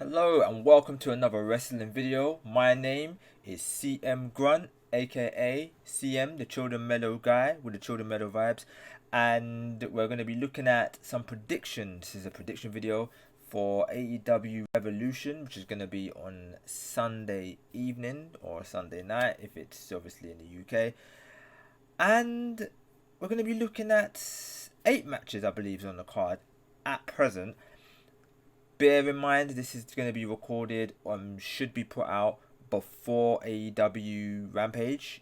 Hello and welcome to another wrestling video. My name is CM-GRUNT, aka CM, the Children Mellow guy with the Children Mellow vibes, and we're going to be looking at some predictions. This is a prediction video for AEW Revolution, which is going to be on Sunday evening or Sunday night if it's obviously in the UK. And we're going to be looking at 8 matches, I believe, is on the card at present. Bear in mind, this is going to be recorded, should be put out before AEW Rampage.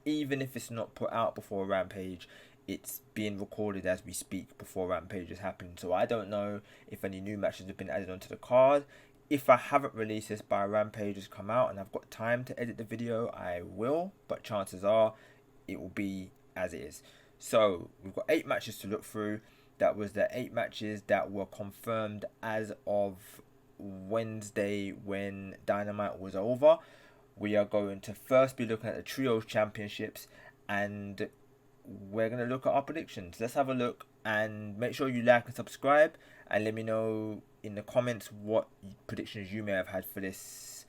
Even if it's not put out before Rampage, it's being recorded as we speak before Rampage is happening. So I don't know if any new matches have been added onto the card. If I haven't released this by Rampage has come out and I've got time to edit the video, I will. But chances are it will be as it is. So we've got 8 matches to look through. That was the 8 matches that were confirmed as of Wednesday when Dynamite was over. We are going to first be looking at the Trios Championships and we're going to look at our predictions. Let's have a look and make sure you like and subscribe and let me know in the comments what predictions you may have had for this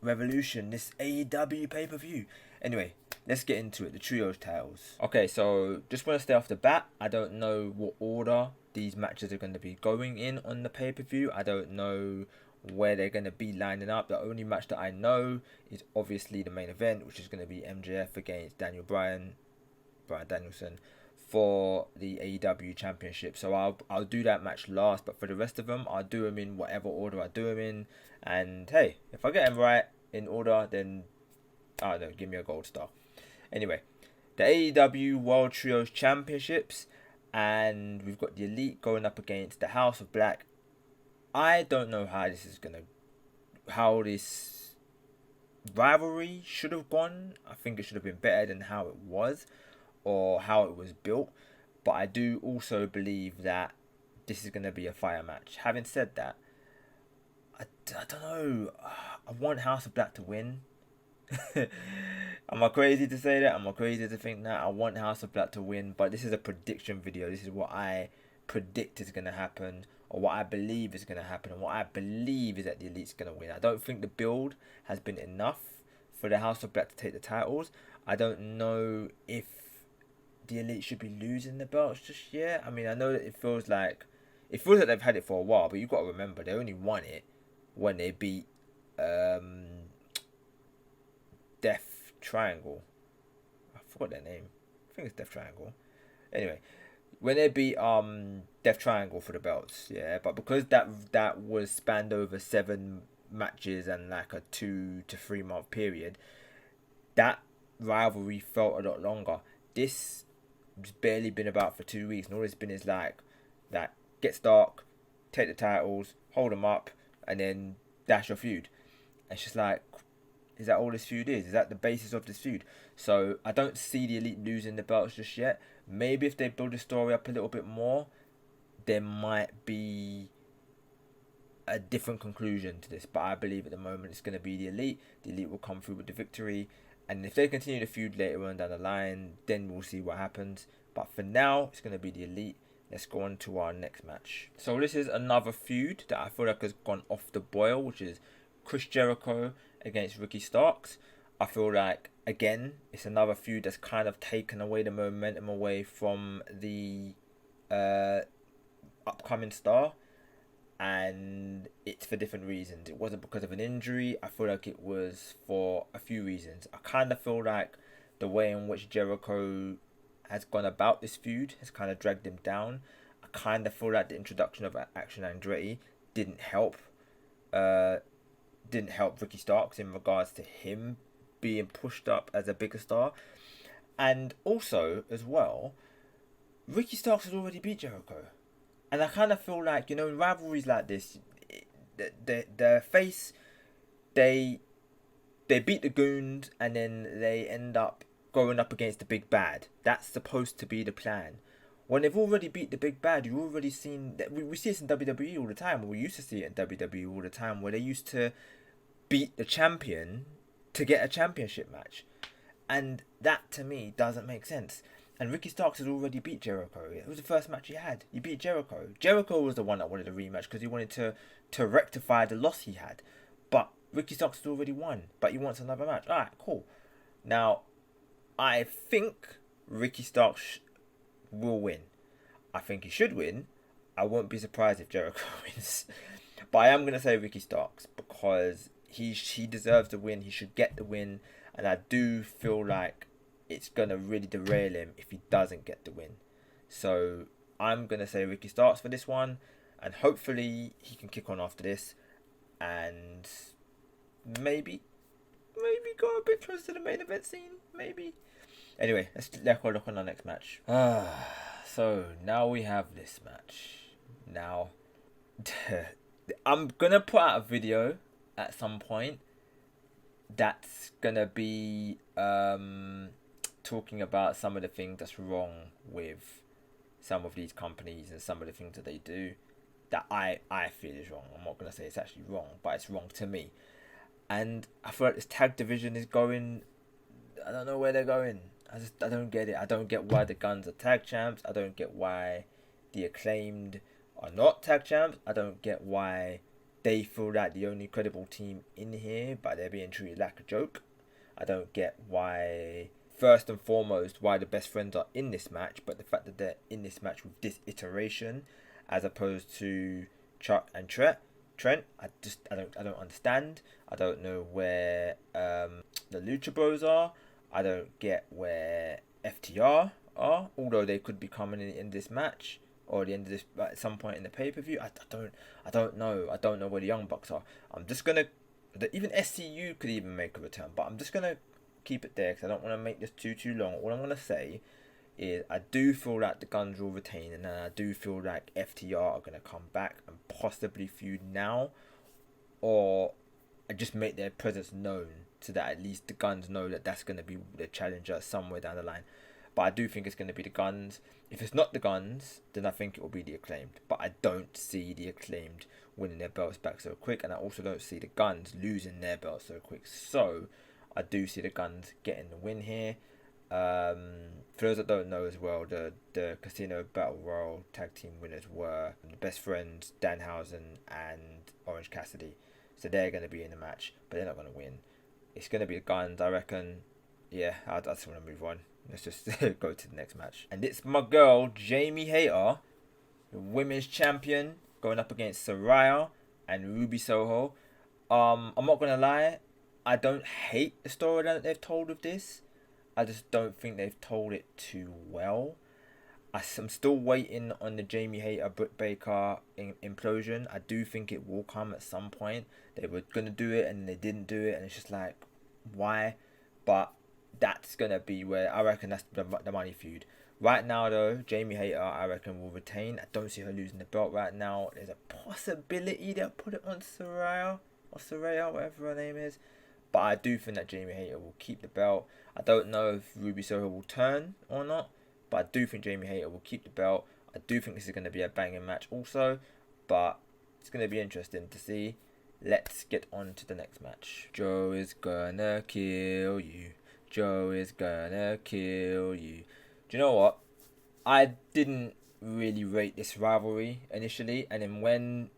Revolution, this AEW pay-per-view. Anyway, let's get into it. The Trios titles. Okay, so just want to stay off the bat. I don't know what order these matches are going to be going in on the pay-per-view. I don't know where they're going to be lining up. The only match that I know is obviously the main event, which is going to be MJF against Brian Danielson for the AEW Championship. So I'll do that match last, but for the rest of them, I'll do them in whatever order I do them in. And hey, if I get them right in order, then I don't know, give me a gold star. Anyway, the AEW World Trios Championships, and we've got the Elite going up against the House of Black. I don't know how this rivalry should have gone. I think it should have been better than how it was, or how it was built. But I do also believe that this is going to be a fire match. Having said that, I don't know. I want House of Black to win. Am I crazy to say that? Am I crazy to think that? I want House of Black to win, but this is a prediction video. This is what I predict is going to happen, or what I believe is going to happen, and what I believe is that the Elite's going to win. I don't think the build has been enough for the House of Black to take the titles. I don't know if the Elite should be losing the belts just yet. I mean, I know that it feels like they've had it for a while, but you've got to remember they only won it when they beat Death Triangle. I forgot their name. I think it's Death Triangle. Anyway, when they beat Death Triangle for the belts, yeah. But because that was spanned over 7 matches and like a 2 to 3 month period, that rivalry felt a lot longer. This has barely been about for 2 weeks, and all it's been is like that gets dark, take the titles, hold them up, and then dash your feud. And it's just like, is that all this feud is? Is that the basis of this feud? So I don't see the Elite losing the belts just yet. Maybe if they build the story up a little bit more, there might be a different conclusion to this. But I believe at the moment it's going to be the Elite. The Elite will come through with the victory. And if they continue the feud later on down the line, then we'll see what happens. But for now, it's going to be the Elite. Let's go on to our next match. So this is another feud that I feel like has gone off the boil, which is Chris Jericho against Ricky Starks. I feel like, again, it's another feud that's kind of taken away the momentum away from the upcoming star. And it's for different reasons. It wasn't because of an injury. I feel like it was for a few reasons. I kind of feel like the way in which Jericho has gone about this feud has kind of dragged him down. I kind of feel like the introduction of Action Andretti didn't help Ricky Starks in regards to him being pushed up as a bigger star. And also, as well, Ricky Starks has already beat Jericho. And I kind of feel like, in rivalries like this, the face, they beat the goons and then they end up going up against the big bad. That's supposed to be the plan. When they've already beat the big bad, you've already seen that. We see this in WWE all the time. We used to see it in WWE all the time, where they used to beat the champion to get a championship match, and that to me doesn't make sense. And Ricky Starks had already beat Jericho. It was the first match he had. He beat Jericho. Jericho was the one that wanted a rematch because he wanted to rectify the loss he had. But Ricky Starks had already won. But he wants another match. Alright, cool. Now, I think Ricky Starks will win. I think he should win. I won't be surprised if Jericho wins. But I am going to say Ricky Starks because he deserves the win. He should get the win. And I do feel like it's going to really derail him if he doesn't get the win. So I'm going to say Ricky Starks for this one. And hopefully he can kick on after this. And maybe go a bit closer to the main event scene. Maybe. Anyway, let's go look on our next match. So now we have this match. Now, I'm going to put out a video at some point that's going to be talking about some of the things that's wrong with some of these companies and some of the things that they do that I feel is wrong. I'm not going to say it's actually wrong, but it's wrong to me. And I feel like this tag division is going... I don't know where they're going. I don't get it. I don't get why the Guns are tag champs. I don't get why the Acclaimed are not tag champs. I don't get why they feel like the only credible team in here, but they're being treated like a joke. I don't get why, first and foremost, why the Best Friends are in this match, but the fact that they're in this match with this iteration, as opposed to Chuck and Trent, I don't understand. I don't know where the Lucha Bros are. I don't get where FTR are, although they could be coming in this match or the end of this at some point in the pay-per-view. I don't know. I don't know where the Young Bucks are. I'm just gonna even SCU could even make a return, but I'm just gonna keep it there because I don't want to make this too long. All I'm gonna say is I do feel like the Guns will retain, and I do feel like FTR are gonna come back and possibly feud now, or just make their presence known so that at least the Guns know that that's going to be the challenger somewhere down the line. But I do think it's going to be the Guns. If it's not the Guns, then I think it will be the Acclaimed. But I don't see the Acclaimed winning their belts back so quick, and I also don't see the Guns losing their belts so quick. So I do see the Guns getting the win here. For those that don't know as well, the Casino Battle Royal tag team winners were the Best Friends, Danhausen and Orange Cassidy. So they're going to be in the match, but they're not going to win. It's going to be the Guns, I reckon. Yeah, I just want to move on. Let's just go to the next match. And it's my girl, Jamie Hayter, the women's champion, going up against Soraya and Ruby Soho. I'm not going to lie, I don't hate the storyline that they've told of this. I just don't think they've told it too well. I'm still waiting on the Jamie Hayter Britt Baker implosion. I do think it will come at some point. They were going to do it and they didn't do it, and it's just like, why? But that's going to be where I reckon that's the money feud. Right now though, Jamie Hayter I reckon will retain. I don't see her losing the belt right now. There's a possibility they'll put it on Soraya, whatever her name is. But I do think that Jamie Hayter will keep the belt. I don't know if Ruby Soho will turn or not, but I do think Jamie Hayter will keep the belt. I do think this is going to be a banging match also, but it's going to be interesting to see. Let's get on to the next match. Joe is gonna kill you. Joe is gonna kill you. Do you know what? I didn't really rate this rivalry initially, and then when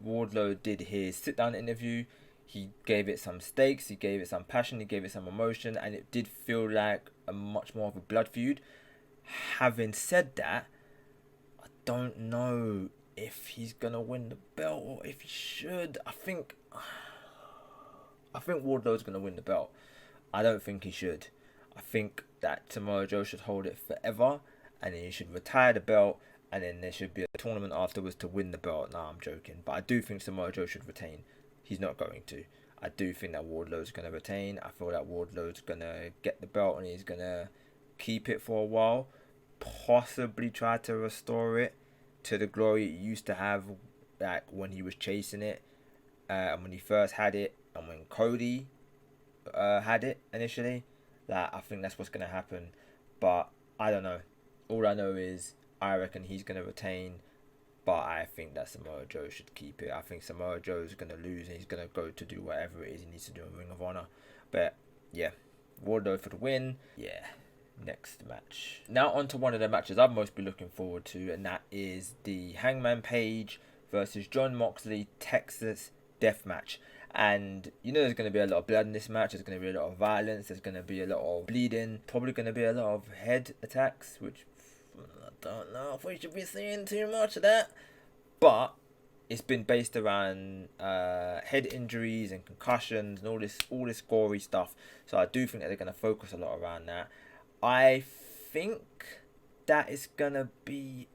Wardlow did his sit-down interview, he gave it some stakes, he gave it some passion, he gave it some emotion, and it did feel like a much more of a blood feud. Having said that, I don't know if he's gonna win the belt or if he should. I think Wardlow's gonna win the belt. I don't think he should. I think that Samoa Joe should hold it forever, and then he should retire the belt, and then there should be a tournament afterwards to win the belt. Nah, I'm joking, but I do think Samoa Joe should retain. He's not going to. I do think that Wardlow's going to retain. I feel that Wardlow's going to get the belt and he's going to keep it for a while. Possibly try to restore it to the glory it used to have, like when he was chasing it, and when he first had it, and when Cody had it initially. Like, I think that's what's going to happen. But I don't know. All I know is I reckon he's going to retain. But I think that Samoa Joe should keep it. I think Samoa Joe is going to lose and he's going to go to do whatever it is he needs to do in Ring of Honor. But yeah, Wardlow for the win. Yeah, next match. Now on to one of the matches I've most been looking forward to, and that is the Hangman Page versus Jon Moxley Texas Death Match. And you know there's going to be a lot of blood in this match, there's going to be a lot of violence, there's going to be a lot of bleeding, probably going to be a lot of head attacks, which I don't know if we should be seeing too much of that. But it's been based around head injuries and concussions and all this gory stuff. So I do think that they're going to focus a lot around that. I think that is going to be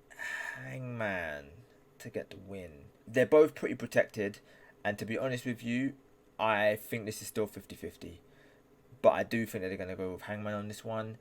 Hangman to get the win. They're both pretty protected. And to be honest with you, I think this is still 50-50. But I do think that they're going to go with Hangman on this one.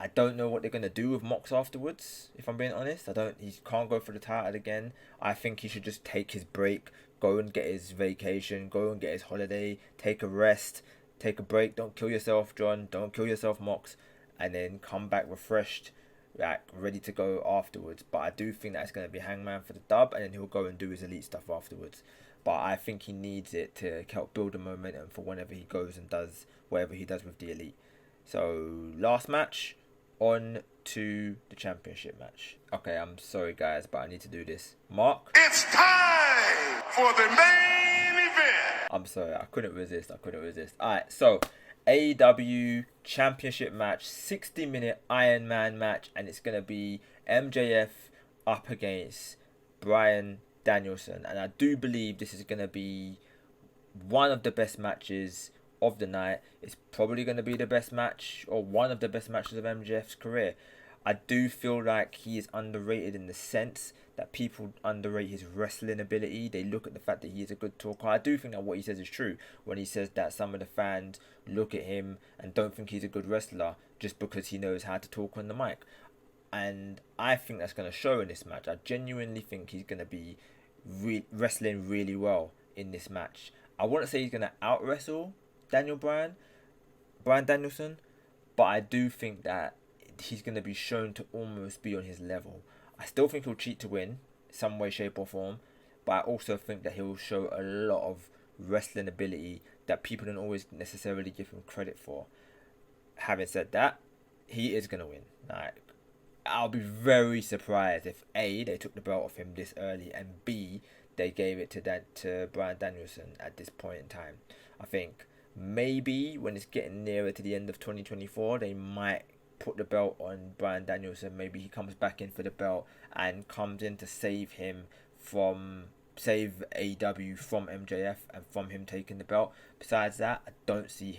I don't know what they're going to do with Mox afterwards, if I'm being honest. He can't go for the title again. I think he should just take his break, go and get his vacation, go and get his holiday, take a rest, take a break. Don't kill yourself, John. Don't kill yourself, Mox. And then come back refreshed, like ready to go afterwards. But I do think that's going to be Hangman for the dub, and then he'll go and do his elite stuff afterwards. But I think he needs it to help build a momentum for whenever he goes and does whatever he does with the elite. So last match, on to the championship match. Okay, I'm sorry guys, but I need to do this. Mark, it's time for the main event. I'm sorry, I couldn't resist. Alright, so AEW championship match, 60-minute Ironman match, and it's going to be MJF up against Bryan Danielson. And I do believe this is going to be one of the best matches of the night. It's probably going to be the best match, or one of the best matches of MJF's career. I do feel like he is underrated in the sense that people underrate his wrestling ability. They look at the fact that he is a good talker. I do think that what he says is true when he says that some of the fans look at him and don't think he's a good wrestler just because he knows how to talk on the mic. And I think that's going to show in this match. I genuinely think he's going to be wrestling really well in this match. I wouldn't say he's going to out-wrestle Bryan Danielson, but I do think that he's going to be shown to almost be on his level. I still think he'll cheat to win, some way, shape or form, but I also think that he'll show a lot of wrestling ability that people don't always necessarily give him credit for. Having said that, he is going to win. Like, I'll be very surprised if A, they took the belt off him this early, and B, they gave it to Bryan Danielson at this point in time. I think maybe when it's getting nearer to the end of 2024, they might put the belt on Bryan Danielson. Maybe he comes back in for the belt and comes in to save AEW from MJF and from him taking the belt. Besides that, I don't see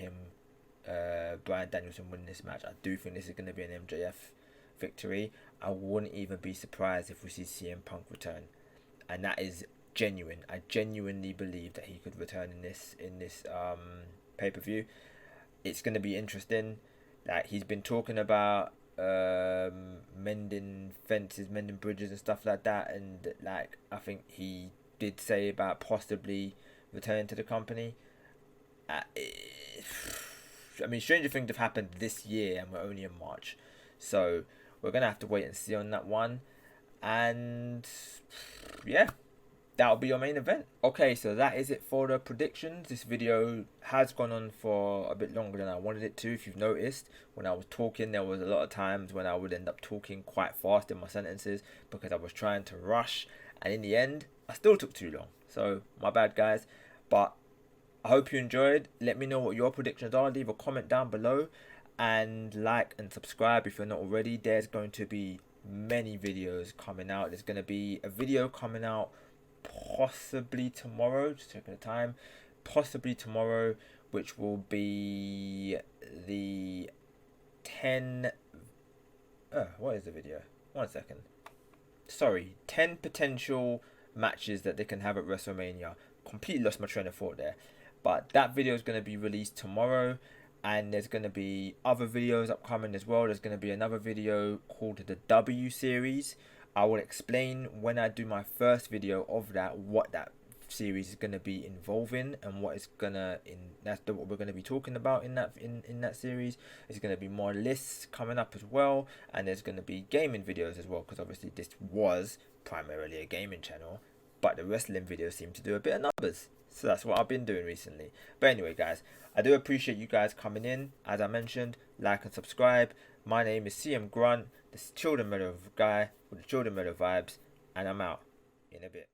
Bryan Danielson winning this match. I do think this is going to be an MJF victory. I wouldn't even be surprised if we see CM Punk return, and that is genuine. I genuinely believe that he could return in this pay-per-view. It's going to be interesting. Like, he's been talking about mending fences, mending bridges and stuff like that, and like I think he did say about possibly returning to the company. I mean, stranger things have happened this year and we're only in March, so we're gonna have to wait and see on that one. And yeah, that'll be your main event. Okay, so that is it for the predictions. This video has gone on for a bit longer than I wanted it to. If you've noticed, when I was talking, there was a lot of times when I would end up talking quite fast in my sentences because I was trying to rush, and in the end I still took too long. So my bad, guys, but I hope you enjoyed. Let me know what your predictions are. Leave a comment down below and like and subscribe if you're not already. There's going to be many videos coming out. There's going to be a video coming out possibly tomorrow, just checking the time, possibly tomorrow, which will be the 10 what is the video? 1 second. Sorry, 10 potential matches that they can have at WrestleMania. Completely lost my train of thought there. But that video is going to be released tomorrow, and there's going to be other videos upcoming as well. There's going to be another video called the W Series. I will explain when I do my first video of that what that series is going to be involving and what what we're going to be talking about in that series. There's going to be more lists coming up as well, and there's going to be gaming videos as well, because obviously this was primarily a gaming channel, but the wrestling videos seem to do a bit of numbers. So that's what I've been doing recently. But anyway, guys, I do appreciate you guys coming in. As I mentioned, like and subscribe. My name is CM-GRUNT, the children metal guy with the children metal vibes, and I'm out in a bit.